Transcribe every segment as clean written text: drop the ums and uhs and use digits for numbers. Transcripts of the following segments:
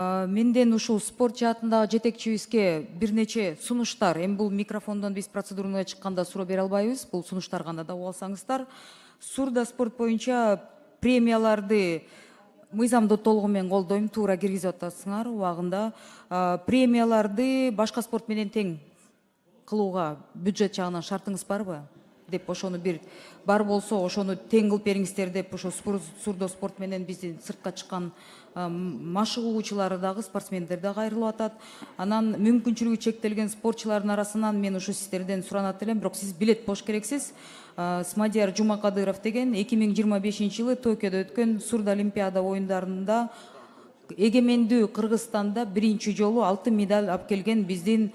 Менден ушул спорт жаатындагы жетекчибизге бир нече сунуштар. Эми бул микрофондон биз процедурага чыкканда суроо бере албайбыз. Бул сунуштар кандай да угуп алсаңыздар. Сурда спорт боюнча премияларды мыйзамды толугу менен колдойм, туура киргизип атасыңар убагында. Премияларды башка спорт менен тең кылууга бюджет жагынан шартыңыз барбы? Деп ошону бир бар болсо ошону тең кылып бериңиздер деп ошо сурдо спорт менен биздин сыртка чыккан машыгуучулары дагы спортсмендер да кайрылып атат. Анан мүмкүнчүлүгү чектелген спортчулардын арасынан мен ушу сиздерден суранат элем, бирок сиз билет болуш керексиз. Смадияр Жумакадыров деген 2025-жылы Токиодо өткөн сурдо олимпиада оюндарында эгемендүү Кыргызстанда биринчи жолу алтын медаль алып келген биздин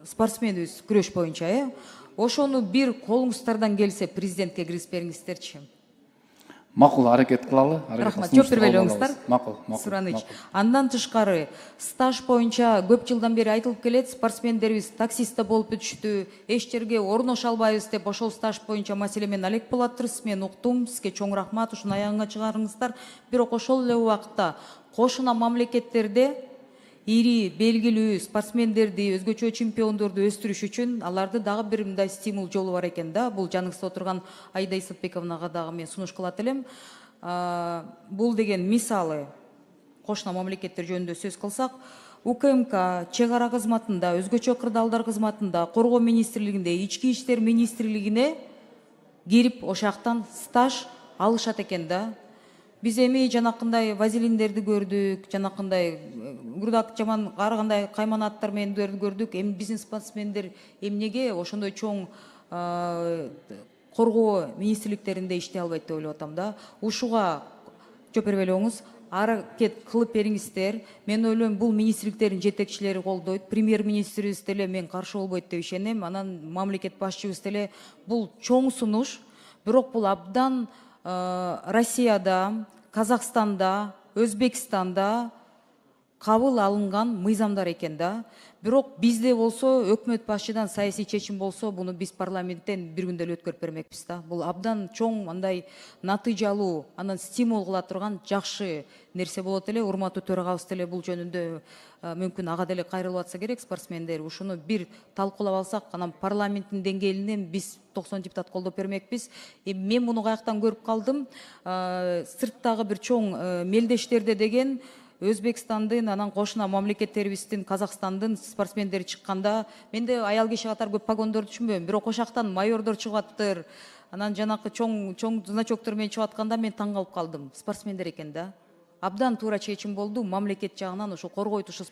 спортсменибиз күрөш боюнча. Ошону бир колуңуздардан келсе президентке киргизип бериңиздерчи. Макул, аракет кылалы. Рахмат, жооп бербей элеңиздер. Макул. Сураныч. Андан тышкары стаж боюнча көп жылдан бери айтылып келет, спортсмендерибиз таксист болуп өтүштү, эч жерге орноша албайбыз деп ошол стаж боюнча маселе менен алек болаттырсыз. Мен уктум, сизге чоң рахмат, ушуну аягыңа чыгарыңыздар. Бирок ошол эле убакта кошуна мамлекеттерде ири белгилүү спортсмендерди, өзгөчө чемпиондорду өстүрүш үчүн аларды дагы бир мындай стимул жолу бар экен да. Бул жаныңызда отурган Аида Исатбековнага дагы мен сунуш кылат элем. Бул деген мисалы кошуна мамлекеттер жөнүндө сөз кылсак, УКМК чек ара кызматында, өзгөчө кырдаалдар кызматында, коргоо министрлигинде, ички иштер министрлигине кирип ошактан стаж алышат экен да. Биз эми жанакындай вазелиндерди көрдүк, жанакындай гурдак жаман ар кандай кайманаттар мендерди көрдүк. Эми биздин спортсмендер эмнеге ошондой чоң коргоо министрликтеринде иштей албайт деп ойлоп атам да. Ушуга жооп бербей элеңиз, аракет кылып бериңиздер. Мен ойлойм, бул министрликтердин жетекчилери колдойт, премьер-министрибиз деле мен каршы болбойт деп ишенем. Анан мамлекет башчыбыз деле бул чоң сунуш, бирок бул абдан Россияда, Казакстанда, Өзбекстанда кабыл алынган мыйзамдар экен да. Бирок бизде болсо өкмөт башчыдан саясий чечим болсо, буну биз парламенттен бир күндө эле өткөрүп бермекпиз да. Бул абдан чоң андай натыйжалуу, анан стимул кыла турган жакшы нерсе болот эле. Урматтуу төрагабыз деле бул жөнүндө мүмкүн ага деле кайрылып атса керек спортсмендер. Ушуну бир талкуулап алсак, анан парламенттин деңгээлинен биз 90 депутат колдоп бермекпиз. Мен муну каяктан көрүп калдым. Сырттагы бир чоң мелдештерде деген Өзбекстандын, анан кошуна мамлекеттерибиздин, Казакстандын спортсмендери чыкканда, менде аял киши катары көп погондорду түшүнбөйм, бирок ошактан майордор чыгып аттыр, анан жанакы чоң значоктор менен чыгып атканда мен таң калып калдым. Спортсмендер экен да. Абдан туура чечим болду мамлекет жагынан, ошо коргойт ушу